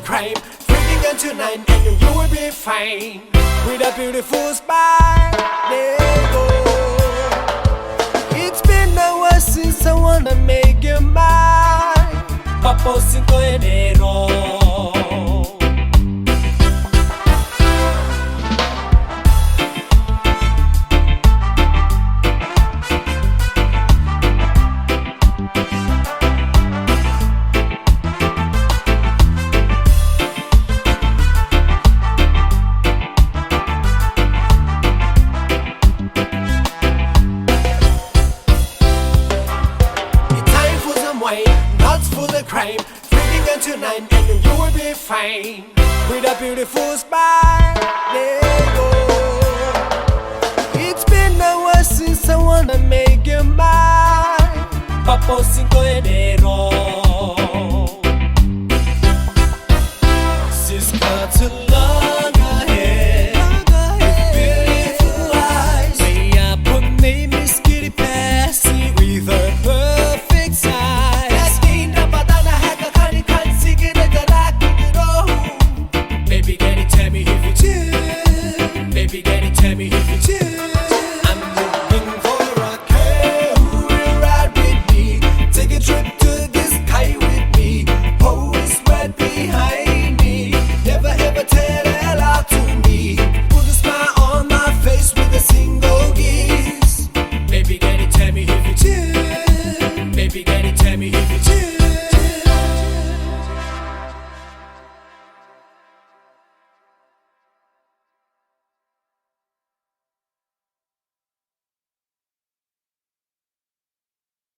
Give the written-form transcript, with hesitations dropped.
crime. Drinking on tonight and you will be fine. With a beautiful smile, there go. It's been hours since I wanna make you mine. Papo 5 de enero. Not for the crime. Drinking on tonight and you will be fine. With a beautiful smile, there go. It's been hours since I wanna make you mine. Papo 5 de enero.